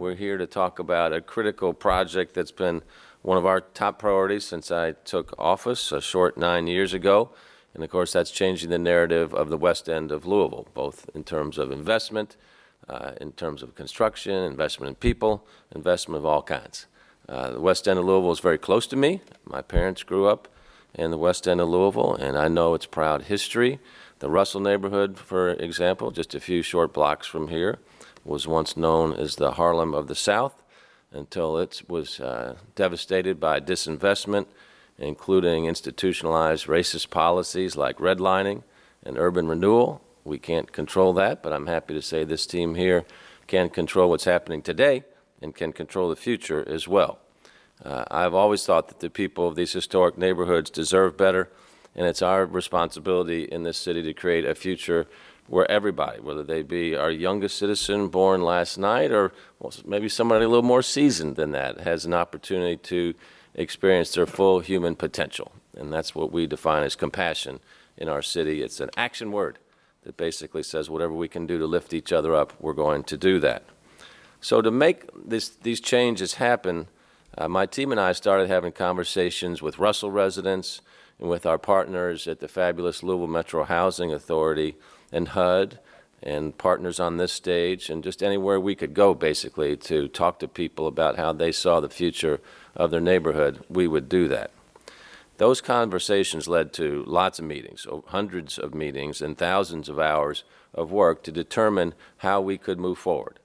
We're here to talk about a critical project that's been one of our top priorities since I took office a short 9 years ago. And of course, that's changing the narrative of the west end of Louisville, both in terms of investment, in terms of construction, investment in people, investment of all kinds. The west end of Louisville is very close to me. My parents grew up in the west end of Louisville, and I know its proud history. The Russell neighborhood, for example, just a few short blocks from here, was once known as the Harlem of the South until it was devastated by disinvestment, including institutionalized racist policies like redlining and urban renewal. We can't control that, but I'm happy to say this team here can control what's happening today and can control the future as well. I've always thought that the people of these historic neighborhoods deserve better, and it's our responsibility in this city to create a future where everybody, whether they be our youngest citizen born last night or maybe somebody a little more seasoned than that, has an opportunity to experience their full human potential. And that's what we define as compassion in our city. It's an action word that basically says whatever we can do to lift each other up, we're going to do that. So to make these changes happen, my team and I started having conversations with Russell residents and with our partners at the fabulous Louisville Metro Housing Authority and HUD and partners on this stage and just anywhere we could go basically to talk to people about how they saw the future of their neighborhood. We would do that. Those conversations led to lots of meetings, hundreds of meetings and thousands of hours of work to determine how we could move forward.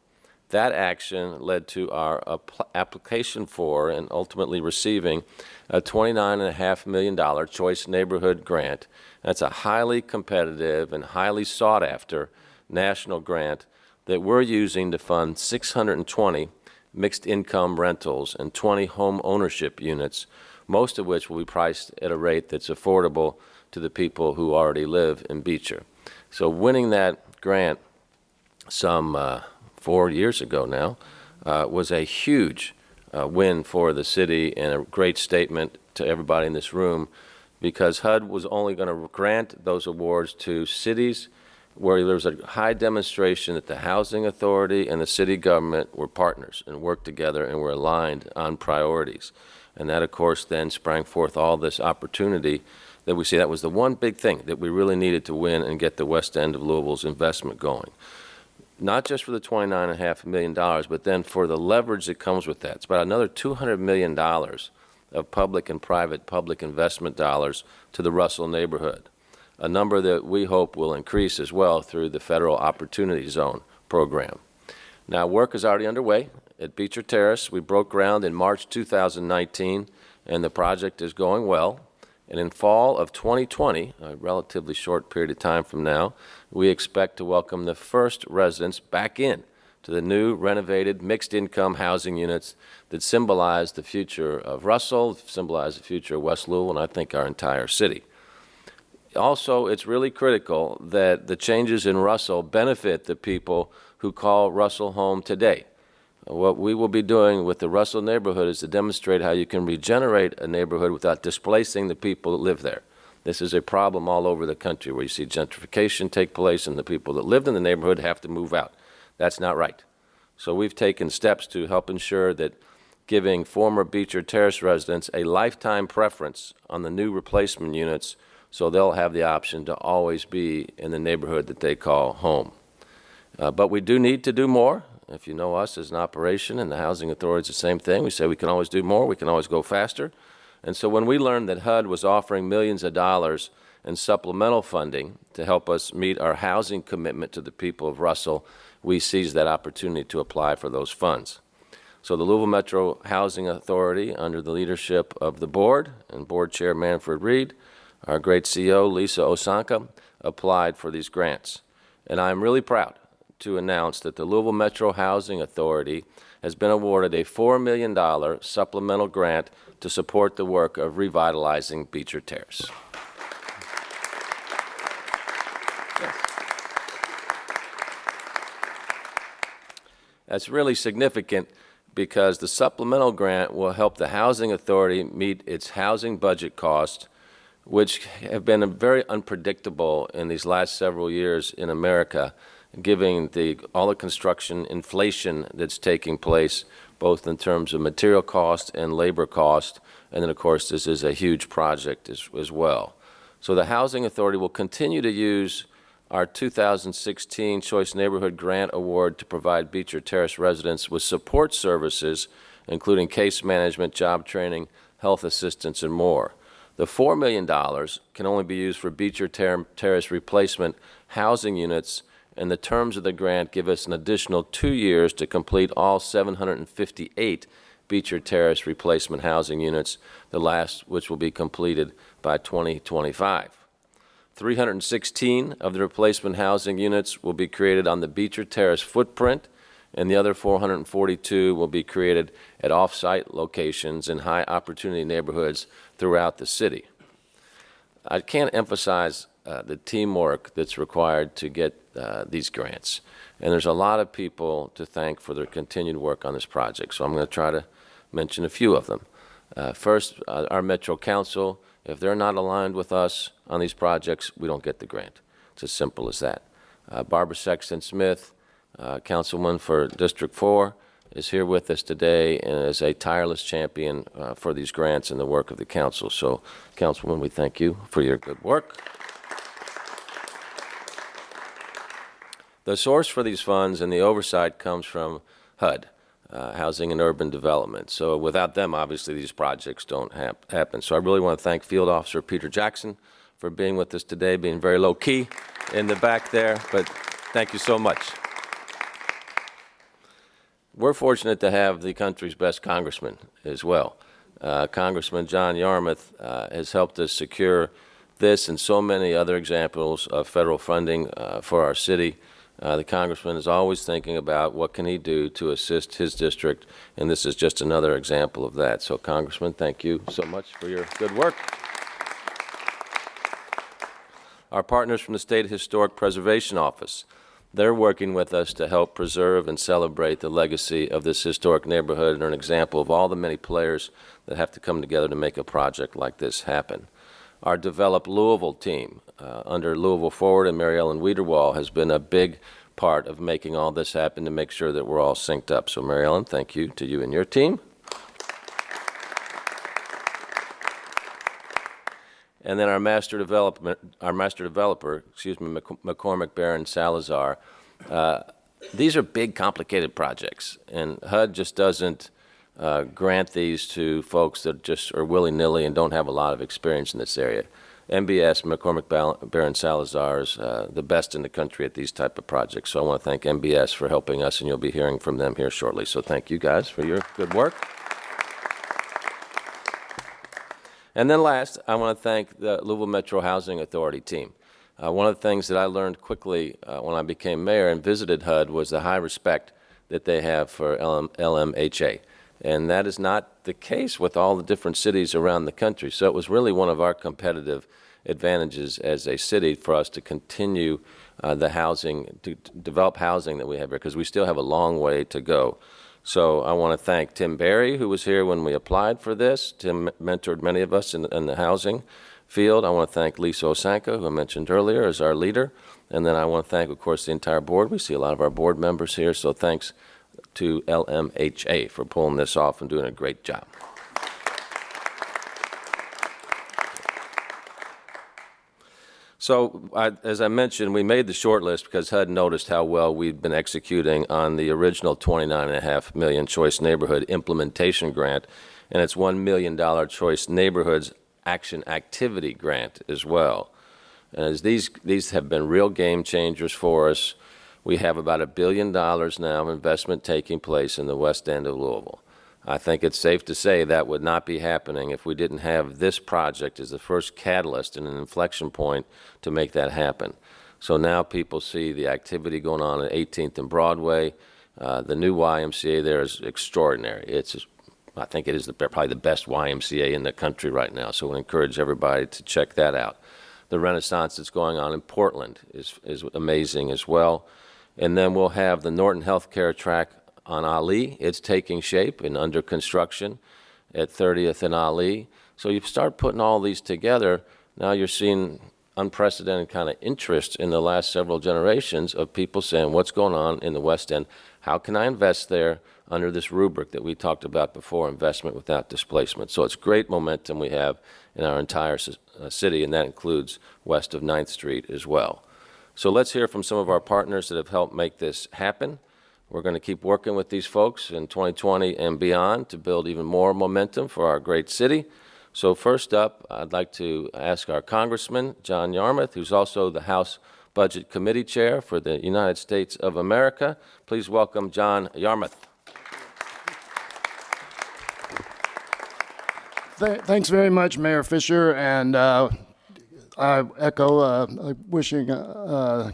That action led to our application for and ultimately receiving a $29.5 million Choice Neighborhood Grant. That's a highly competitive and highly sought after national grant that we're using to fund 620 mixed income rentals and 20 home ownership units, most of which will be priced at a rate that's affordable to the people who already live in Beecher. So winning that grant some 4 years ago now was a huge win for the city and a great statement to everybody in this room, because HUD was only going to grant those awards to cities where there was a high demonstration that the housing authority and the city government were partners and worked together and were aligned on priorities. And that, of course, then sprang forth all this opportunity that we see. That was the one big thing that we really needed to win and get the west end of Louisville's investment going. Not just for the $29.5 million, but then for the leverage that comes with that. It's about another $200 million of public and private public investment dollars to the Russell neighborhood, a number that we hope will increase as well through the Federal Opportunity Zone program. Now, work is already underway at Beecher Terrace. We broke ground in March 2019, and the project is going well. And in fall of 2020, a relatively short period of time from now, we expect to welcome the first residents back in to the new renovated mixed income housing units that symbolize the future of Russell, symbolize the future of West Louisville, and I think our entire city. Also, it's really critical that the changes in Russell benefit the people who call Russell home today. What we will be doing with the Russell neighborhood is to demonstrate how you can regenerate a neighborhood without displacing the people that live there. This is a problem all over the country where you see gentrification take place and the people that lived in the neighborhood have to move out. That's not right. So we've taken steps to help ensure that giving former Beecher Terrace residents a lifetime preference on the new replacement units so they'll have the option to always be in the neighborhood that they call home. But we do need to do more. If you know us as an operation and the housing authority, it's the same thing. We say we can always do more, we can always go faster. And so when we learned that HUD was offering millions of dollars in supplemental funding to help us meet our housing commitment to the people of Russell, we seized that opportunity to apply for those funds. So the Louisville Metro Housing Authority, under the leadership of the board and board chair Manfred Reed, our great CEO Lisa Osanka, applied for these grants. And I'm really proud to announce that the Louisville Metro Housing Authority has been awarded a $4 million supplemental grant to support the work of revitalizing Beecher Terrace. Yes. That's really significant because the supplemental grant will help the Housing Authority meet its housing budget costs, which have been very unpredictable in these last several years in America. given all the construction inflation that's taking place, both in terms of material cost and labor cost. And then, of course, this is a huge project as well. So the Housing Authority will continue to use our 2016 Choice Neighborhood Grant Award to provide Beecher Terrace residents with support services, including case management, job training, health assistance, and more. The $4 million can only be used for Beecher Terrace replacement housing units, and the terms of the grant give us an additional 2 years to complete all 758 Beecher Terrace replacement housing units, the last which will be completed by 2025. 316 of the replacement housing units will be created on the Beecher Terrace footprint, and the other 442 will be created at off-site locations in high-opportunity neighborhoods throughout the city. I can't emphasize the teamwork that's required to get these grants, and there's a lot of people to thank for their continued work on this project, so I'm going to try to mention a few of them. First, our Metro Council. If they're not aligned with us on these projects, we don't get the grant. It's as simple as that. Barbara Sexton Smith, Councilman for District 4, is here with us today and is a tireless champion for these grants and the work of the council. So, Councilwoman, we thank you for your good work. The source for these funds and the oversight comes from HUD, Housing and Urban Development. So without them, obviously, these projects don't happen. So I really want to thank Field Officer Peter Jackson for being with us today, being very low-key in the back there, but thank you so much. We're fortunate to have the country's best congressman as well. Congressman John Yarmouth has helped us secure this and so many other examples of federal funding for our city. The congressman is always thinking about what can he do to assist his district, and this is just another example of that. So, Congressman, thank you so much for your good work. Our partners from the State Historic Preservation Office, they're working with us to help preserve and celebrate the legacy of this historic neighborhood and are an example of all the many players that have to come together to make a project like this happen. Our Develop Louisville team under Louisville Forward and Mary Ellen Wiederwall has been a big part of making all this happen to make sure that we're all synced up. So, Mary Ellen, thank you to you and your team. And then our master developer, McCormick Barron Salazar. These are big, complicated projects, and HUD just doesn't grant these to folks that just are willy-nilly and don't have a lot of experience in this area. MBS, McCormick Barron Salazar, is the best in the country at these type of projects. So I want to thank MBS for helping us, and you'll be hearing from them here shortly. So thank you guys for your good work. And then last, I want to thank the Louisville Metro Housing Authority team. One of the things that I learned quickly when I became mayor and visited HUD was the high respect that they have for LMHA. And that is not the case with all the different cities around the country. So it was really one of our competitive advantages as a city for us to continue the housing, to develop housing that we have here, because we still have a long way to go. So I want to thank Tim Berry, who was here when we applied for this. Tim mentored many of us in the housing field. I want to thank Lisa Osanka, who I mentioned earlier, as our leader. And then I want to thank, of course, the entire board. We see a lot of our board members here, so thanks to LMHA for pulling this off and doing a great job. So, as I mentioned, we made the short list because HUD noticed how well we'd been executing on the original $29.5 million Choice Neighborhood Implementation Grant, and its $1 million Choice Neighborhoods Action Activity Grant as well. And as these have been real game changers for us, we have about $1 billion now of investment taking place in the west end of Louisville. I think it's safe to say that would not be happening if we didn't have this project as the first catalyst and an inflection point to make that happen. So now people see the activity going on at 18th and Broadway. The new YMCA there is extraordinary. I think it is probably the best YMCA in the country right now, so I encourage everybody to check that out. The Renaissance that's going on in Portland is amazing as well. And then we'll have the Norton Healthcare track on Ali. It's taking shape and under construction at 30th and Ali. So you start putting all these together, now you're seeing unprecedented kind of interest in the last several generations of people saying, what's going on in the West End? How can I invest there under this rubric that we talked about before, investment without displacement? So it's great momentum we have in our entire city, and that includes west of 9th Street as well. So let's hear from some of our partners that have helped make this happen. We're going to keep working with these folks in 2020 and beyond to build even more momentum for our great city. So first up, I'd like to ask our Congressman, John Yarmuth, who's also the House Budget Committee Chair for the United States of America. Please welcome John Yarmuth. Thanks very much, Mayor Fisher, and I echo wishing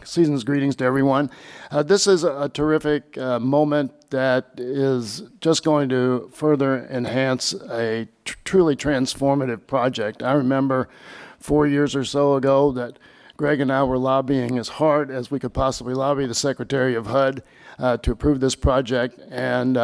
season's greetings to everyone. This is a terrific moment that is just going to further enhance a truly transformative project. I remember 4 years or so ago that Greg and I were lobbying as hard as we could possibly lobby the Secretary of HUD to approve this project, and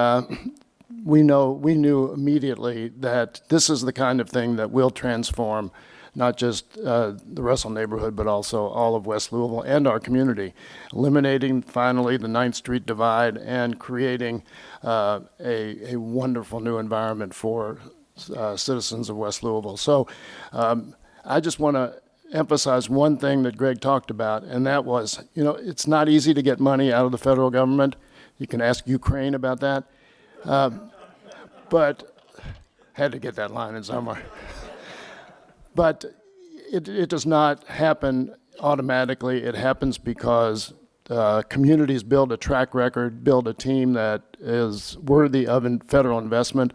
we knew immediately that this is the kind of thing that will transform not just the Russell neighborhood, but also all of West Louisville and our community, eliminating finally the 9th Street divide and creating a wonderful new environment for citizens of West Louisville. So I just want to emphasize one thing that Greg talked about, and that was, it's not easy to get money out of the federal government. You can ask Ukraine about that. But had to get that line in somewhere. But it does not happen automatically. It happens because communities build a track record, build a team that is worthy of federal investment.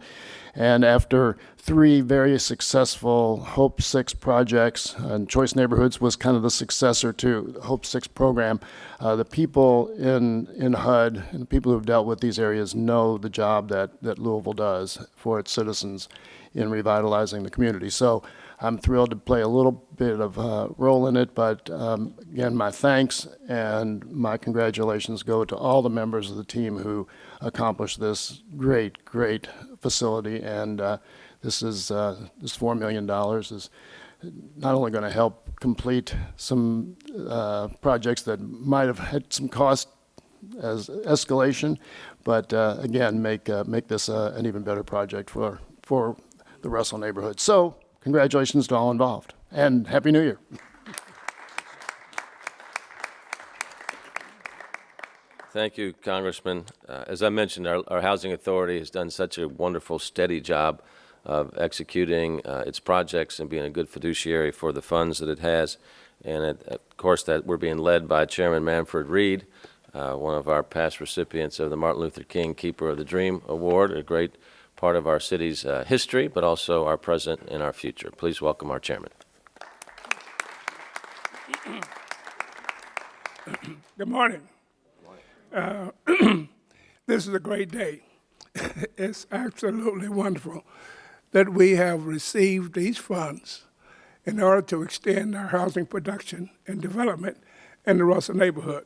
And after 3 very successful Hope 6 projects, and Choice Neighborhoods was kind of the successor to the Hope 6 program, the people in HUD and the people who have dealt with these areas know the job that Louisville does for its citizens in revitalizing the community. So I'm thrilled to play a little bit of a role in it, but again, my thanks and my congratulations go to all the members of the team who accomplished this great facility. And this $4 million is not only going to help complete some projects that might have had some cost as escalation, but again, make this an even better project for the Russell neighborhood. So congratulations to all involved, and Happy New Year. Thank you, Congressman. As I mentioned, our Housing Authority has done such a wonderful, steady job of executing its projects and being a good fiduciary for the funds that it has. And of course, that we're being led by Chairman Manfred Reed, one of our past recipients of the Martin Luther King Keeper of the Dream Award, a great part of our city's history, but also our present and our future. Please welcome our chairman. Good morning. This is a great day. It's absolutely wonderful that we have received these funds in order to extend our housing production and development in the Russell neighborhood.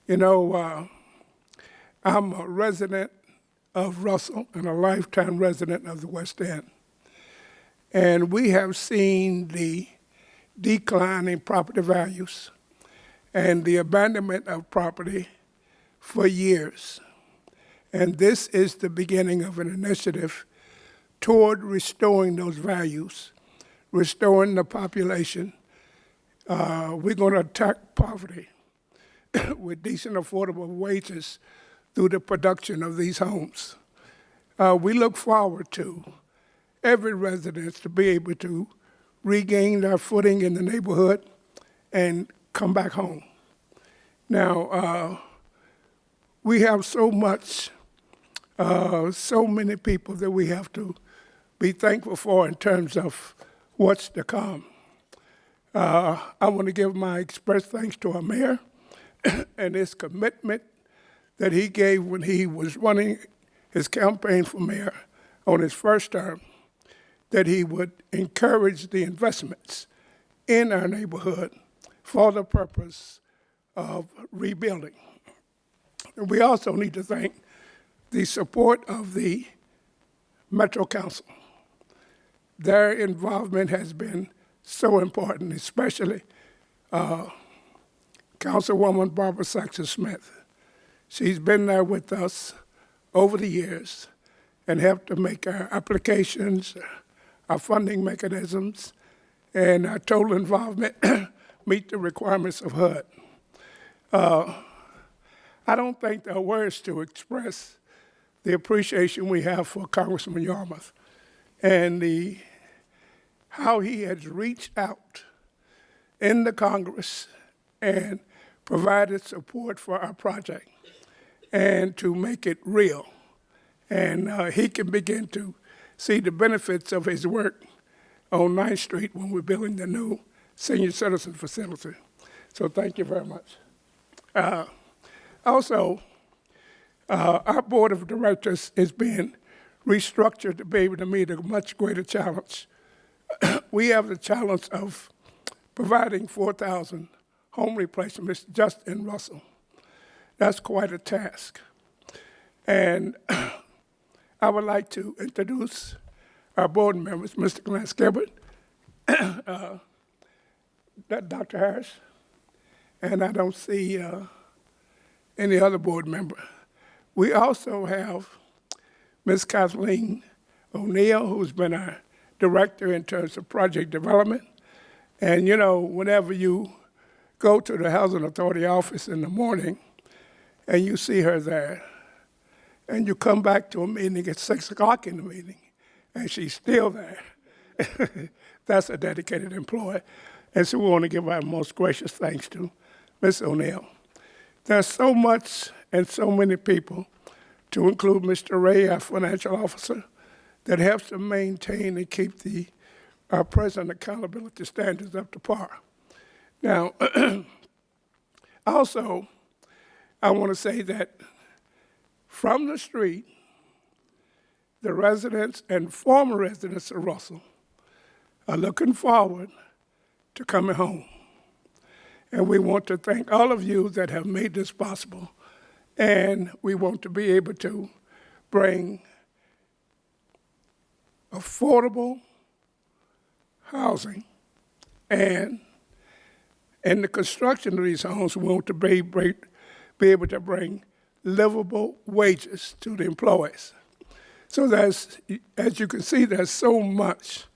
I'm a resident of Russell and a lifetime resident of the West End. And we have seen the decline in property values and the abandonment of property for years. And this is the beginning of an initiative toward restoring those values, restoring the population. We're going to attack poverty with decent, affordable wages through the production of these homes. We look forward to every resident to be able to regain their footing in the neighborhood and come back home. Now, we have so many people that we have to be thankful for in terms of what's to come. I want to give my express thanks to our mayor and his commitment that he gave when he was running his campaign for mayor on his first term, that he would encourage the investments in our neighborhood for the purpose of rebuilding. And we also need to thank the support of the Metro Council. Their involvement has been so important, especially Councilwoman Barbara Saxon Smith. She's been there with us over the years and helped to make our applications, our funding mechanisms, and our total involvement meet the requirements of HUD. I don't think there are words to express the appreciation we have for Congressman Yarmouth and how he has reached out in the Congress and provided support for our project and to make it real. And he can begin to see the benefits of his work on 9th Street when we're building the new senior citizen facility. So thank you very much. Also, our board of directors is being restructured to be able to meet a much greater challenge. We have the challenge of providing 4,000 home replacements just in Russell. That's quite a task. And I would like to introduce our board members, Mr. Glenn Skibbert, Dr. Harris, and I don't see any other board member. We also have Ms. Kathleen O'Neill, who's been our director in terms of project development. And you know, whenever you go to the Housing Authority office in the morning and you see her there, and you come back to a meeting at 6 o'clock in the meeting, and she's still there, that's a dedicated employee. And so we want to give our most gracious thanks to Ms. O'Neill. There's so much and so many people, to include Mr. Ray, our financial officer, that helps to maintain and keep our present accountability standards up to par. Now, also, I want to say that from the street, the residents and former residents of Russell are looking forward to coming home. And we want to thank all of you that have made this possible. And we want to be able to bring affordable housing, and in the construction of these homes, we want to be able to bring livable wages to the employees. So there's, as you can see, there's so much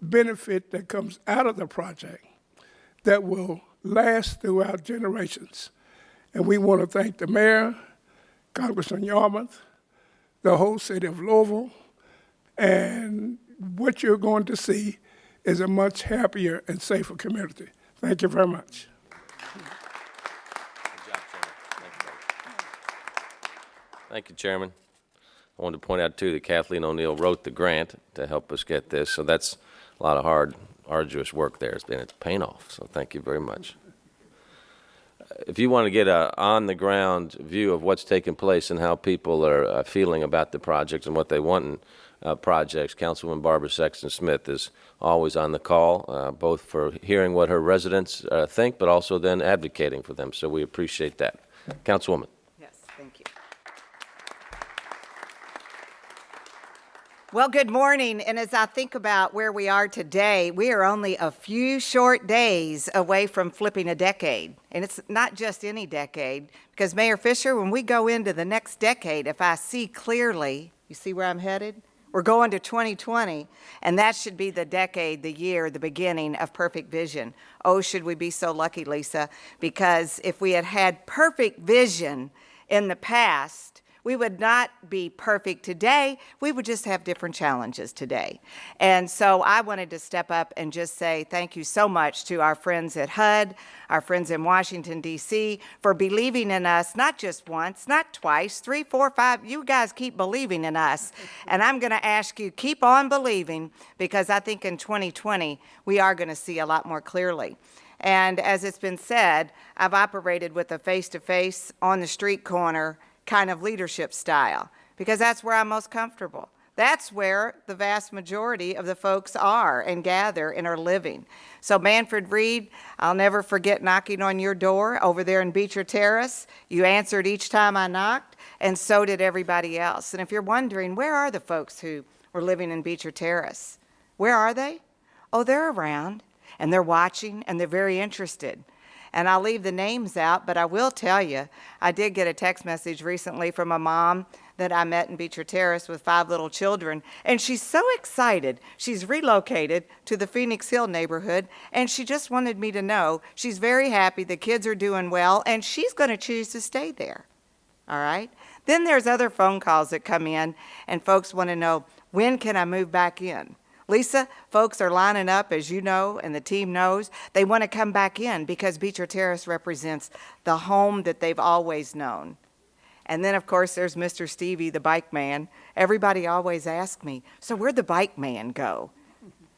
benefit that comes out of the project that will last throughout generations. And we want to thank the mayor, Congressman Yarmouth, the whole city of Louisville, and what you're going to see is a much happier and safer community. Thank you very much. Thank you, Chairman. I wanted to point out, too, that Kathleen O'Neill wrote the grant to help us get this, so that's a lot of arduous work there. It's paying off, so thank you very much. If you want to get an on-the-ground view of what's taking place and how people are feeling about the projects and what they want in projects, Councilwoman Barbara Sexton Smith is always on the call, both for hearing what her residents think, but also then advocating for them, so we appreciate that. Councilwoman. Yes, thank you. Well, good morning, and as I think about where we are today, we are only a few short days away from flipping a decade. And it's not just any decade, because Mayor Fisher, when we go into the next decade, if I see clearly, you see where I'm headed? We're going to 2020, and that should be the decade, the year, the beginning of perfect vision. Oh, should we be so lucky, Lisa, because if we had had perfect vision in the past, we would not be perfect today. We would just have different challenges today. And so I wanted to step up and just say thank you so much to our friends at HUD, our friends in Washington, D.C., for believing in us, not just once, not twice, 3, 4, 5. You guys keep believing in us. And I'm going to ask you, keep on believing, because I think in 2020, we are going to see a lot more clearly. And as it's been said, I've operated with a face-to-face, on-the-street corner kind of leadership style, because that's where I'm most comfortable. That's where the vast majority of the folks are and gather and are living. So Manfred Reed, I'll never forget knocking on your door over there in Beecher Terrace. You answered each time I knocked, and so did everybody else. And if you're wondering, where are the folks who were living in Beecher Terrace? Where are they? Oh, they're around, and they're watching, and they're very interested. And I'll leave the names out, but I will tell you, I did get a text message recently from a mom that I met in Beecher Terrace with 5 little children, and she's so excited. She's relocated to the Phoenix Hill neighborhood, and she just wanted me to know she's very happy, the kids are doing well, and she's going to choose to stay there. All right? Then there's other phone calls that come in, and folks want to know, when can I move back in? Lisa, folks are lining up, as you know, and the team knows. They want to come back in because Beecher Terrace represents the home that they've always known. And then, of course, there's Mr. Stevie, the bike man. Everybody always asks me, so where'd the bike man go?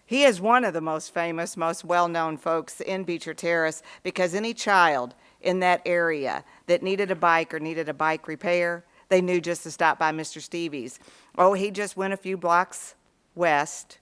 He is one of the most famous, most well-known folks in Beecher Terrace because any child in that area that needed a bike or needed a bike repair, they knew just to stop by Mr. Stevie's. Oh, he just went a few blocks west.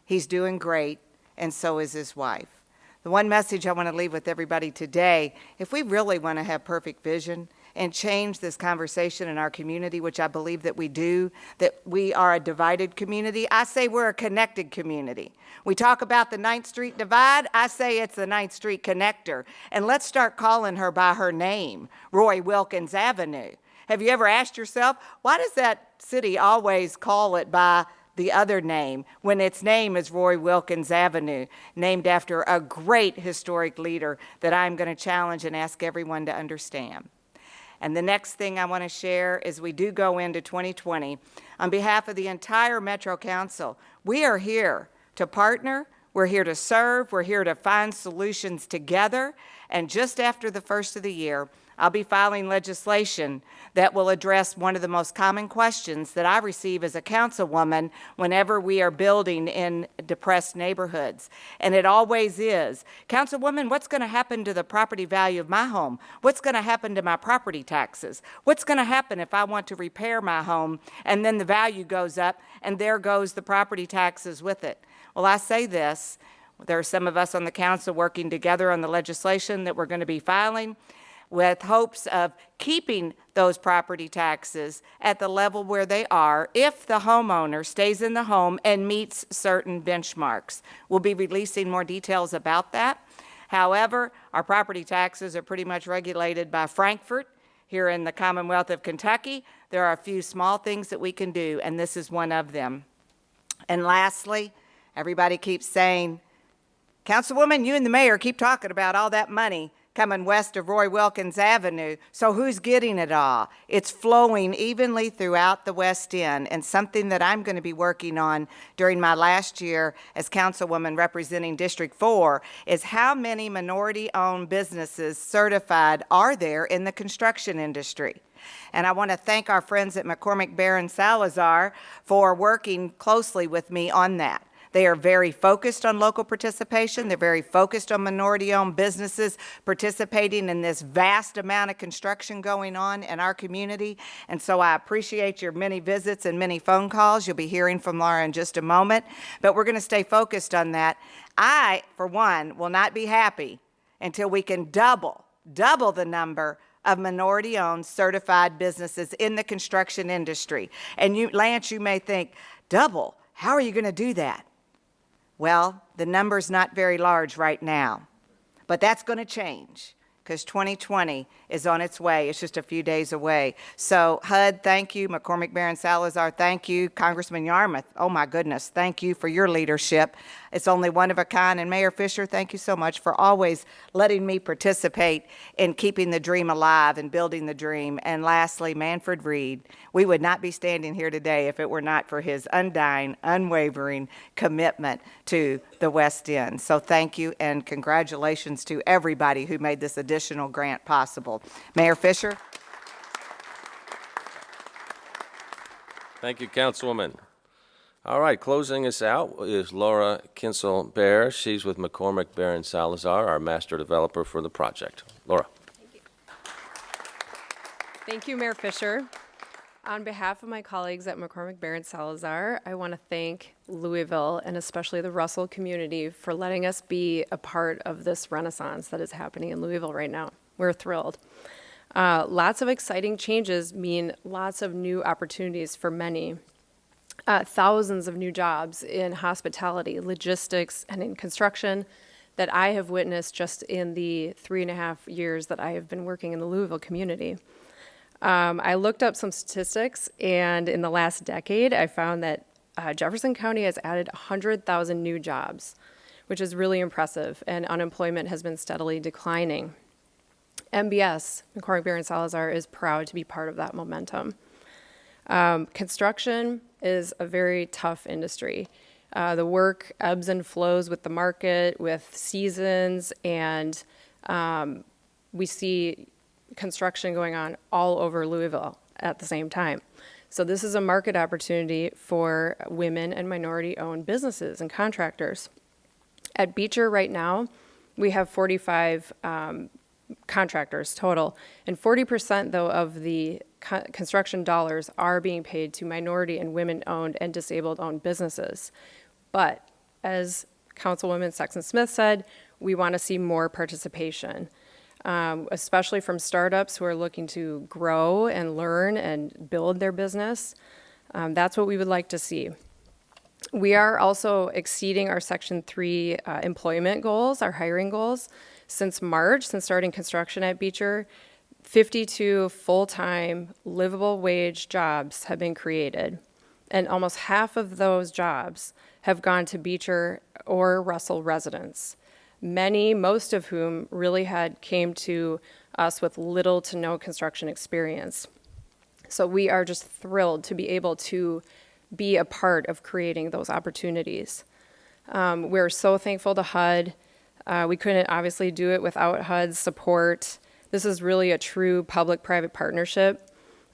He's doing great, and so is his wife. The one message I want to leave with everybody today, if we really want to have perfect vision and change this conversation in our community, which I believe that we do, that we are a divided community, I say we're a connected community. We talk about the 9th Street divide, I say it's the 9th Street connector. And let's start calling her by her name, Roy Wilkins Avenue. Have you ever asked yourself, why does that city always call it by the other name when its name is Roy Wilkins Avenue, named after a great historic leader that I'm going to challenge and ask everyone to understand? And the next thing I want to share is we do go into 2020. On behalf of the entire Metro Council, we are here to partner, we're here to serve, we're here to find solutions together, and just after the first of the year, I'll be filing legislation that will address one of the most common questions that I receive as a councilwoman whenever we are building in depressed neighborhoods. And it always is, Councilwoman, what's going to happen to the property value of my home? What's going to happen to my property taxes? What's going to happen if I want to repair my home and then the value goes up and there goes the property taxes with it? Well, I say this, there are some of us on the council working together on the legislation that we're going to be filing, with hopes of keeping those property taxes at the level where they are if the homeowner stays in the home and meets certain benchmarks. We'll be releasing more details about that. However, our property taxes are pretty much regulated by Frankfurt here in the Commonwealth of Kentucky. There are a few small things that we can do, and this is one of them. And lastly, everybody keeps saying, Councilwoman, you and the mayor keep talking about all that money coming west of Roy Wilkins Avenue. So who's getting it all? It's flowing evenly throughout the West End, and something that I'm going to be working on during my last year as councilwoman representing District 4 is how many minority-owned businesses certified are there in the construction industry. And I want to thank our friends at McCormick Barron Salazar for working closely with me on that. They are very focused on local participation. They're very focused on minority-owned businesses participating in this vast amount of construction going on in our community. And so I appreciate your many visits and many phone calls. You'll be hearing from Laura in just a moment. But we're going to stay focused on that. I, for one, will not be happy until we can double the number of minority-owned certified businesses in the construction industry. And you, Lance, you may think, double? How are you going to do that? Well, the number's not very large right now, but that's going to change because 2020 is on its way. It's just a few days away. So HUD, thank you. McCormick Barron Salazar, thank you. Congressman Yarmouth, oh my goodness, thank you for your leadership. It's only one of a kind. And Mayor Fisher, thank you so much for always letting me participate in keeping the dream alive and building the dream. And lastly, Manfred Reed, we would not be standing here today if it were not for his undying, unwavering commitment to the West End. So thank you and congratulations to everybody who made this additional grant possible. Mayor Fisher. Thank you, Councilwoman. All right, closing us out is Laura Kinsel-Bear. She's with McCormick Barron Salazar, our master developer for the project. Laura. Thank you, Mayor Fisher. On behalf of my colleagues at McCormick Barron Salazar, I want to thank Louisville and especially the Russell community for letting us be a part of this renaissance that is happening in Louisville right now. We're thrilled. Lots of exciting changes mean lots of new opportunities for many. Thousands of new jobs in hospitality, logistics, and in construction. that I have witnessed just in the 3.5 years that I have been working in the Louisville community. I looked up some statistics, and in the last decade, I found that Jefferson County has added 100,000 new jobs, which is really impressive, and unemployment has been steadily declining. MBS, McCormick Barron Salazar, is proud to be part of that momentum. Construction is a very tough industry. The work ebbs and flows with the market, with seasons, and we see construction going on all over Louisville at the same time. So this is a market opportunity for women and minority-owned businesses and contractors. At Beecher right now, we have 45 contractors total, and 40% though of the construction dollars are being paid to minority and women-owned and disabled-owned businesses. But as Councilwoman Sexton-Smith said, we want to see more participation, especially from startups who are looking to grow and learn and build their business. That's what we would like to see. We are also exceeding our Section 3 employment goals, our hiring goals. Since March, since starting construction at Beecher, 52 full-time livable wage jobs have been created, and almost half of those jobs have gone to Beecher or Russell residents. Most of whom really came to us with little to no construction experience. So we are just thrilled to be able to be a part of creating those opportunities. We're so thankful to HUD. We couldn't obviously do it without HUD's support. This is really a true public-private partnership.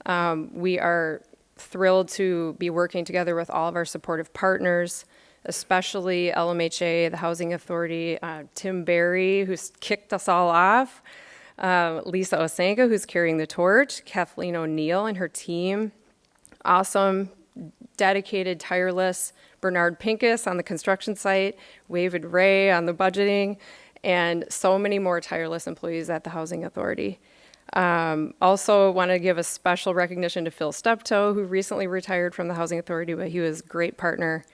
We are thrilled to be working together with all of our supportive partners, especially LMHA, the Housing Authority, Tim Berry, who's kicked us all off, Lisa Osenka, who's carrying the torch, Kathleen O'Neill and her team, awesome, dedicated, tireless Bernard Pincus on the construction site, David Ray on the budgeting, and so many more tireless employees at the Housing Authority. Also want to give a special recognition to Phil Steptoe, who recently retired from the Housing Authority, but he was a great partner.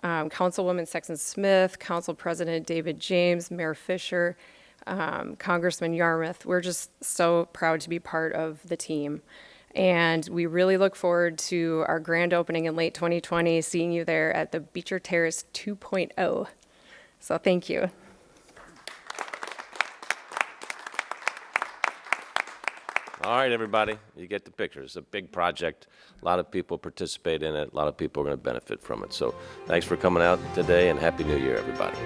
Councilwoman Sexton-Smith, Council President David James, Mayor Fisher, Congressman Yarmouth. We're just so proud to be part of the team. And we really look forward to our grand opening in late 2020, seeing you there at the Beecher Terrace 2.0. So thank you. All right, everybody, you get the picture. It's a big project. A lot of people participate in it. A lot of people are going to benefit from it. So thanks for coming out today, and Happy New Year, everybody.